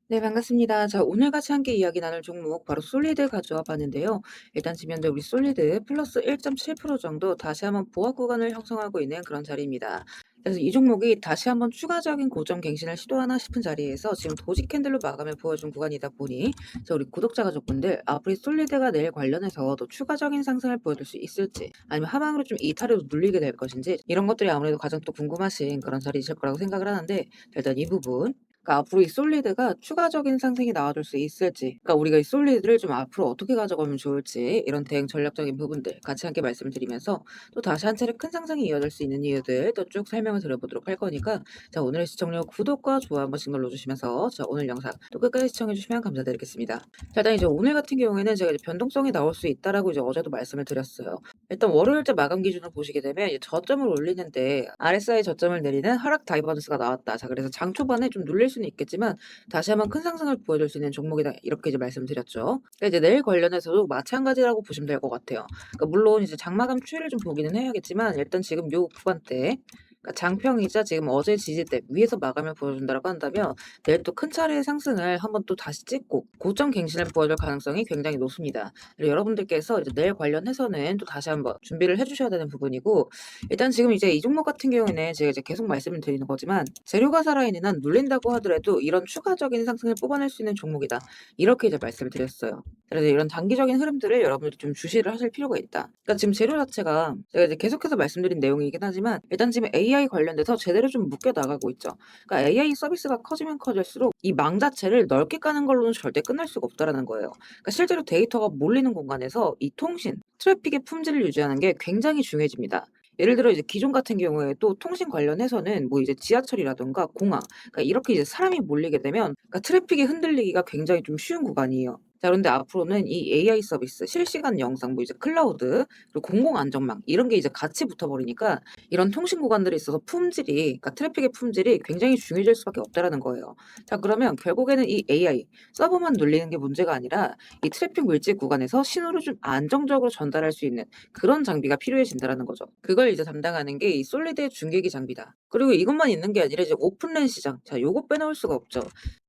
네, 반갑습니다. 자, 오늘 같이 함께 이야기 나눌 종목 바로 솔리드 가져와 봤는데요. 일단 지금 현재 우리 솔리드 플러스 1.7% 정도 다시 한번 보합 구간을 형성하고 있는 그런 자리입니다. 그래서 이 종목이 다시 한번 추가적인 고점 갱신을 시도하나 싶은 자리에서 지금 도지 캔들로 마감을 보여준 구간이다 보니 자, 우리 구독자 가족분들 앞으로 이 솔리드가 내일 관련해서 더 추가적인 상승을 보여줄 수 있을지 아니면 하방으로 좀 이탈을 눌리게 될 것인지 이런 것들이 아무래도 가장 또 궁금하신 그런 자리이실 거라고 생각을 하는데 일단 이 부분 그러니까 앞으로 이 솔리드가 추가적인 상승이 나와줄 수 있을지, 그러니까 우리가 이 솔리드를 좀 앞으로 어떻게 가져가면 좋을지 이런 대응 전략적인 부분들 같이 함께 말씀드리면서 또 다시 한 차례 큰 상승이 이어질 수 있는 이유들 또 쭉 설명을 드려보도록 할 거니까 자 오늘의 시청료 구독과 좋아요 한 번씩 눌러주시면서 자 오늘 영상 또 끝까지 시청해주시면 감사드리겠습니다. 자 일단 이제 오늘 같은 경우에는 제가 이제 변동성이 나올 수 있다라고 이제 어제도 말씀을 드렸어요. 일단 월요일자 마감 기준을 보시게 되면 이제 저점을 올리는데 RSI 저점을 내리는 하락 다이버전스가 나왔다. 자 그래서 장 초반에 좀 눌릴 수는 있겠지만 다시 한번 큰 상승을 보여줄 수 있는 종목이다. 이렇게 이제 말씀드렸죠. 그러니까 이제 내일 관련해서도 마찬가지라고 보시면 될 것 같아요. 그러니까 물론 이제 장마감 추이를 좀 보기는 해야겠지만 일단 지금 요 구간대 그러니까 장평이자 지금 어제 지지대 위에서 마감을 보여준다라고 한다면 내일 또 큰 차례의 상승을 한번 또 다시 찍고 고점 갱신을 보여줄 가능성이 굉장히 높습니다. 그리고 여러분들께서 이제 내일 관련해서는 또 다시 한번 준비를 해주셔야 되는 부분이고 일단 지금 이제 이 종목 같은 경우에는 제가 이제 계속 말씀을 드리는 거지만 재료가 살아있는 한 눌린다고 하더라도 이런 추가적인 상승을 뽑아낼 수 있는 종목이다. 이렇게 이제 말씀을 드렸어요. 그래서 이런 단기적인 흐름들을 여러분들이 좀 주시를 하실 필요가 있다. 그러니까 지금 재료 자체가 제가 이제 계속해서 말씀드린 내용이긴 하지만 일단 지금 AI 관련돼서 제대로 좀 묶여 나가고 있죠. 그러니까 AI 서비스가 커지면 커질수록 이 망 자체를 넓게 까는 걸로는 절대 끝날 수가 없다라는 거예요. 그러니까 실제로 데이터가 몰리는 공간에서 이 통신, 트래픽의 품질을 유지하는 게 굉장히 중요해집니다. 예를 들어 이제 기존 같은 경우에도 통신 관련해서는 뭐 이제 지하철이라든가 공항, 그러니까 이렇게 이제 사람이 몰리게 되면 그러니까 트래픽이 흔들리기가 굉장히 좀 쉬운 구간이에요. 자, 그런데 앞으로는 이 AI 서비스, 실시간 영상, 뭐 이제 클라우드, 그리고 공공 안전망 이런 게 이제 같이 붙어버리니까 이런 통신 구간들에 있어서 품질이, 그러니까 트래픽의 품질이 굉장히 중요해질 수밖에 없다라는 거예요. 자, 그러면 결국에는 이 AI 서버만 눌리는 게 문제가 아니라 이 트래픽 물질 구간에서 신호를 좀 안정적으로 전달할 수 있는 그런 장비가 필요해진다라는 거죠. 그걸 이제 담당하는 게 이 솔리드의 중계기 장비다. 그리고 이것만 있는 게 아니라 이제 오픈랜 시장. 자, 요거 빼놓을 수가 없죠.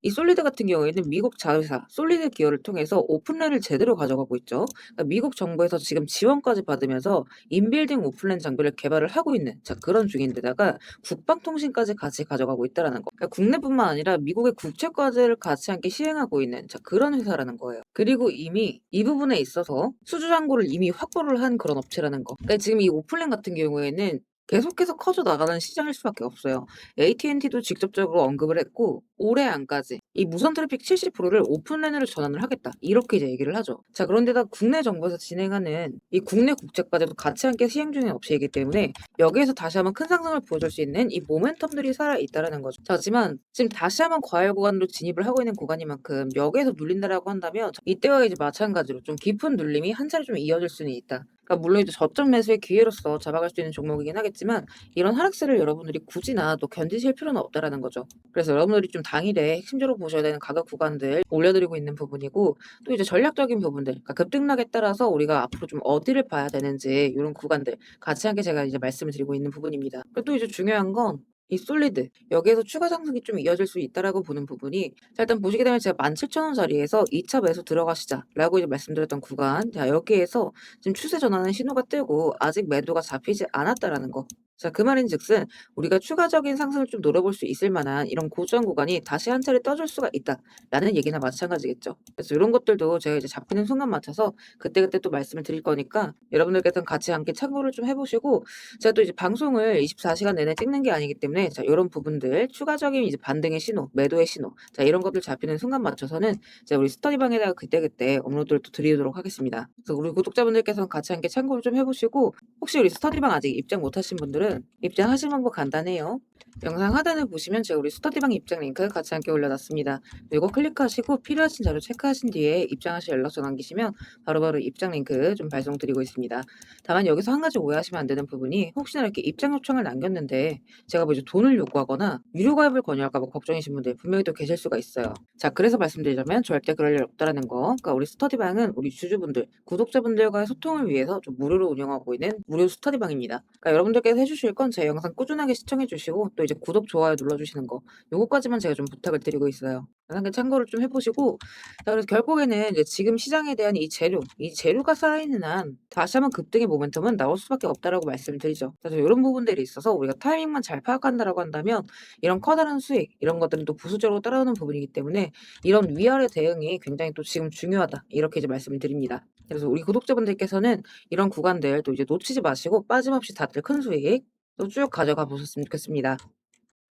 이 솔리드 같은 경우에는 미국 자회사 솔리드 기어를 통해서 오픈랜을 제대로 가져가고 있죠. 그러니까 미국 정부에서 지금 지원까지 받으면서 인빌딩 오픈랜 장비를 개발을 하고 있는 자 그런 중인데다가 국방통신까지 같이 가져가고 있다라는 거. 그러니까 국내뿐만 아니라 미국의 국채과제를 같이 함께 시행하고 있는 자 그런 회사라는 거예요. 그리고 이미 이 부분에 있어서 수주 잔고를 이미 확보를 한 그런 업체라는 거. 그러니까 지금 이 오픈랜 같은 경우에는 계속해서 커져 나가는 시장일 수밖에 없어요. AT&T도 직접적으로 언급을 했고 올해 안까지 이 무선 트래픽 70%를 오픈랜으로 전환을 하겠다. 이렇게 이제 얘기를 하죠. 자, 그런데다 국내 정부에서 진행하는 이 국내 국제과제도 같이 함께 시행 중인 업체이기 때문에 여기에서 다시 한번 큰 상승을 보여줄 수 있는 이 모멘텀들이 살아있다라는 거죠. 자, 하지만 지금 다시 한번 과열 구간으로 진입을 하고 있는 구간이만큼 여기에서 눌린다라고 한다면 이때와 이제 마찬가지로 좀 깊은 눌림이 한 차례 좀 이어질 수는 있다. 그러니까 물론 이제 저점 매수의 기회로서 잡아갈 수 있는 종목이긴 하겠지만 이런 하락세를 여러분들이 굳이나 또 견디실 필요는 없다라는 거죠. 그래서 여러분들이 좀 당일에 핵심적으로 보셔야 되는 가격 구간들 올려드리고 있는 부분이고 또 이제 전략적인 부분들 그러니까 급등락에 따라서 우리가 앞으로 좀 어디를 봐야 되는지 이런 구간들 같이 함께 제가 이제 말씀을 드리고 있는 부분입니다. 그리고 또 이제 중요한 건 이 솔리드 여기에서 추가 상승이 좀 이어질 수 있다라고 보는 부분이 자 일단 보시게 되면 제가 17,000원 자리에서 2차 매수 들어가시자라고 이제 말씀드렸던 구간 자 여기에서 지금 추세 전환의 신호가 뜨고 아직 매도가 잡히지 않았다라는 거. 자, 그 말인즉슨 우리가 추가적인 상승을 좀 노려볼 수 있을 만한 이런 고점 구간이 다시 한 차례 떠줄 수가 있다라는 얘기나 마찬가지겠죠. 그래서 이런 것들도 제가 이제 잡히는 순간 맞춰서 그때그때 또 말씀을 드릴 거니까 여러분들께서는 같이 함께 참고를 좀 해보시고 제가 또 이제 방송을 24시간 내내 찍는 게 아니기 때문에 자, 이런 부분들 추가적인 이제 반등의 신호, 매도의 신호 자, 이런 것들 잡히는 순간 맞춰서는 제가 우리 스터디방에다가 그때그때 업로드를 또 드리도록 하겠습니다. 그래서 우리 구독자분들께서는 같이 함께 참고를 좀 해보시고 혹시 우리 스터디방 아직 입장 못하신 분들은 입장하실 방법 간단해요. 영상 하단을 보시면 제가 우리 스터디방 입장 링크 같이 함께 올려놨습니다. 이거 클릭하시고 필요하신 자료 체크하신 뒤에 입장하실 연락처 남기시면 바로바로 입장 링크 좀 발송드리고 있습니다. 다만 여기서 한 가지 오해하시면 안 되는 부분이 혹시나 이렇게 입장 요청을 남겼는데 제가 뭐 이제 돈을 요구하거나 유료 가입을 권유할까 봐 걱정이신 분들 분명히 또 계실 수가 있어요. 자, 그래서 말씀드리자면 절대 그럴 일 없다라는 거. 그러니까 우리 스터디방은 우리 주주분들, 구독자분들과의 소통을 위해서 좀 무료로 운영하고 있는 무료 스터디방입니다. 그러니까 여러분들께서 해주실 주실 건 제 영상 꾸준하게 시청해 주시고 또 이제 구독, 좋아요 눌러주시는 거 요거까지만 제가 좀 부탁을 드리고 있어요. 한번 참고를 좀 해 보시고 자 그래서 결국에는 이제 지금 시장에 대한 이 재료가 살아있는 한 다시 한번 급등의 모멘텀은 나올 수밖에 없다라고 말씀을 드리죠. 그래서 요런 부분들이 있어서 우리가 타이밍만 잘 파악한다라고 한다면 이런 커다란 수익 이런 것들은 또 부수적으로 따라오는 부분이기 때문에 이런 위아래 대응이 굉장히 또 지금 중요하다. 이렇게 이제 말씀을 드립니다. 그래서 우리 구독자분들께서는 이런 구간들 또 이제 놓치지 마시고 빠짐없이 다들 큰 수익 또 쭉 가져가 보셨으면 좋겠습니다.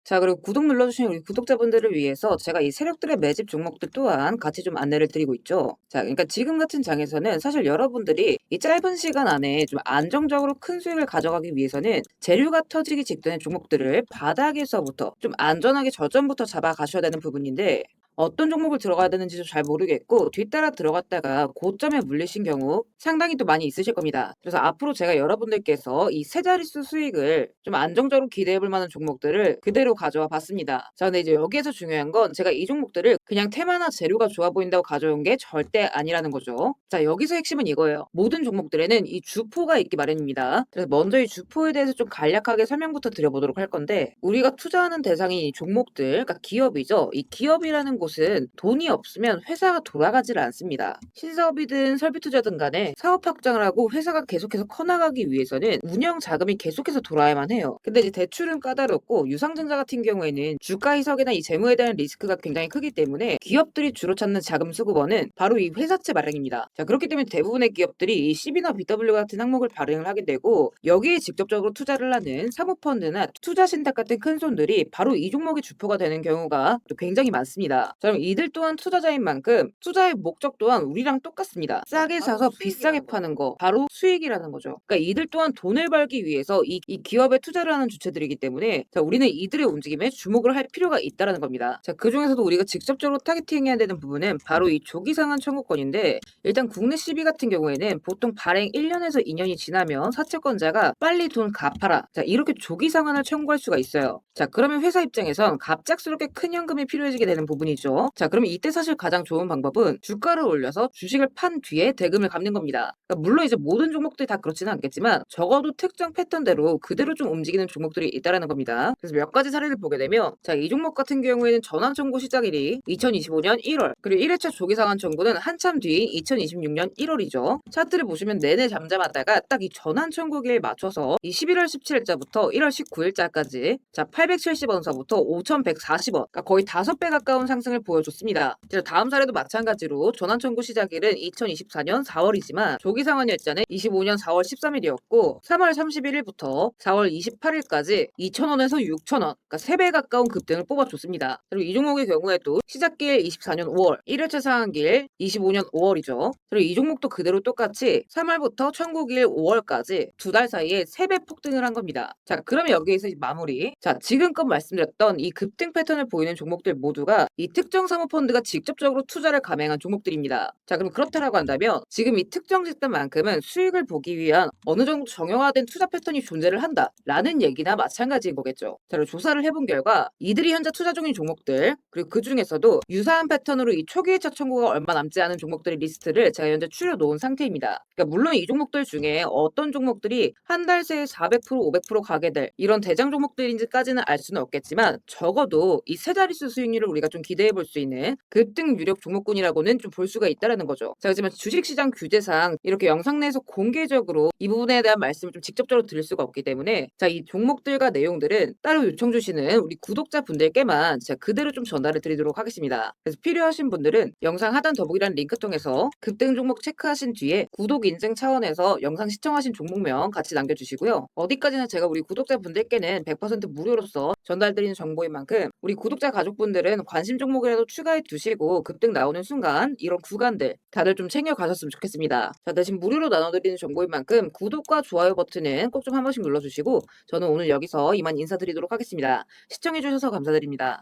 자 그리고 구독 눌러주신 우리 구독자분들을 위해서 제가 이 세력들의 매집 종목들 또한 같이 좀 안내를 드리고 있죠. 자 그러니까 지금 같은 장에서는 사실 여러분들이 이 짧은 시간 안에 좀 안정적으로 큰 수익을 가져가기 위해서는 재료가 터지기 직전의 종목들을 바닥에서부터 좀 안전하게 저점부터 잡아가셔야 되는 부분인데 어떤 종목을 들어가야 되는지도 잘 모르겠고 뒤따라 들어갔다가 고점에 물리신 경우 상당히 또 많이 있으실 겁니다. 그래서 앞으로 제가 여러분들께서 이 세 자릿수 수익을 좀 안정적으로 기대해 볼 만한 종목들을 그대로 가져와 봤습니다. 자, 근데 이제 여기에서 중요한 건 제가 이 종목들을 그냥 테마나 재료가 좋아 보인다고 가져온 게 절대 아니라는 거죠. 자, 여기서 핵심은 이거예요. 모든 종목들에는 이 주포가 있기 마련입니다. 그래서 먼저 이 주포에 대해서 좀 간략하게 설명부터 드려보도록 할 건데 우리가 투자하는 대상이 이 종목들, 그러니까 기업이죠. 이 기업이라는 곳은 돈이 없으면 회사가 돌아가질 않습니다. 신사업이든 설비투자든 간에 사업 확장을 하고 회사가 계속해서 커나가기 위해서는 운영 자금이 계속해서 돌아야만 해요. 근데 이제 대출은 까다롭고 유상증자 같은 경우에는 주가 희석이나 이 재무에 대한 리스크가 굉장히 크기 때문에 기업들이 주로 찾는 자금 수급원은 바로 이 회사채 마련입니다. 자 그렇기 때문에 대부분의 기업들이 이 CB나 BW 같은 항목을 발행을 하게 되고 여기에 직접적으로 투자를 하는 사모펀드나 투자신탁 같은 큰 손들이 바로 이 종목의 주포가 되는 경우가 또 굉장히 많습니다. 자, 그럼 이들 또한 투자자인 만큼 투자의 목적 또한 우리랑 똑같습니다. 싸게 사서 비싸게 파는 거 바로 수익이라는 거죠. 그러니까 이들 또한 돈을 벌기 위해서 이 기업에 투자를 하는 주체들이기 때문에 자, 우리는 이들의 움직임에 주목을 할 필요가 있다는 겁니다. 자, 그 중에서도 우리가 직접적으로 타겟팅해야 되는 부분은 바로 이 조기상한 청구권인데 일단 국내 CB 같은 경우에는 보통 발행 1년에서 2년이 지나면 사채권자가 빨리 돈 갚아라. 자, 이렇게 조기 상환을 청구할 수가 있어요. 자, 그러면 회사 입장에선 갑작스럽게 큰 현금이 필요해지게 되는 부분이죠. 자, 그러면 이때 사실 가장 좋은 방법은 주가를 올려서 주식을 판 뒤에 대금을 갚는 겁니다. 그러니까 물론 이제 모든 종목들이 다 그렇지는 않겠지만 적어도 특정 패턴대로 그대로 좀 움직이는 종목들이 있다라는 겁니다. 그래서 몇 가지 사례를 보게 되면 자, 이 종목 같은 경우에는 전환 청구 시작일이 2025년 1월 그리고 1회차 조기 상환 청구는 한참 뒤인 2026년 1월이죠. 차트를 보시면 내내 잠잠하다가 딱 이 전환 청구기에 맞춰서 이 11월 17일자부터 1월 19일자까지 자 870원서부터 5140원 그러니까 거의 5배 가까운 상승을 보여줬습니다. 다음 사례도 마찬가지로 전환 청구 시작일은 2024년 4월이지만 조기 상환 일자는 25년 4월 13일이었고 3월 31일부터 4월 28일까지 2,000원에서 6,000원 그러니까 3배 가까운 급등을 뽑아줬습니다. 그리고 이 종목의 경우에도 시작길 24년 5월 1회차 상한길 25년 5월이죠. 그리고 이 종목도 그대로 똑같이 3월부터 청구길 5월까지 두 달 사이에 3배 폭등을 한 겁니다. 자 그러면 여기에서 이제 마무리 자 지금껏 말씀드렸던 이 급등 패턴을 보이는 종목들 모두가 이 특정 사모펀드가 직접적으로 투자를 감행한 종목들입니다. 자 그럼 그렇다라고 한다면 지금 이 특정 집단만큼은 수익을 보기 위한 어느 정도 정형화된 투자 패턴이 존재를 한다라는 얘기나 마찬가지인 거겠죠. 자 그리고 조사를 해본 결과 이들이 현재 투자 중인 종목들 그리고 그 중에서도 유사한 패턴으로 이 초기 회차 청구가 얼마 남지 않은 종목들의 리스트를 제가 현재 추려놓은 상태입니다. 그러니까 물론 이 종목들 중에 어떤 종목들이 한 달 새에 400% 500% 가게 될 이런 대장 종목들인지까지는 알 수는 없겠지만 적어도 이 세 자릿수 수익률을 우리가 좀 기대해 볼 수 있는 급등 유력 종목군이라고는 좀 볼 수가 있다라는 거죠. 자, 하지만 주식시장 규제상 이렇게 영상 내에서 공개적으로 이 부분에 대한 말씀을 좀 직접적으로 드릴 수가 없기 때문에 자, 이 종목들과 내용들은 따로 요청 주시는 우리 구독자분들께만 제가 그대로 좀 전달을 드리도록 하겠습니다. 그래서 필요하신 분들은 영상 하단 더보기란 링크 통해서 급등 종목 체크하신 뒤에 구독 인증 차원에서 영상 시청하신 종목명 같이 남겨주시고요. 어디까지나 제가 우리 구독자분들께는 100% 무료로서 전달드리는 정보인 만큼 우리 구독자 가족분들은 관심 종목이라도 추가해 두시고 급등 나오는 순간 이런 구간들 다들 좀 챙겨 가셨으면 좋겠습니다. 자, 대신 무료로 나눠드리는 정보인 만큼 구독과 좋아요 버튼은 꼭 좀 한 번씩 눌러주시고 저는 오늘 여기서 이만 인사드리도록 하겠습니다. 시청해주셔서 감사드립니다.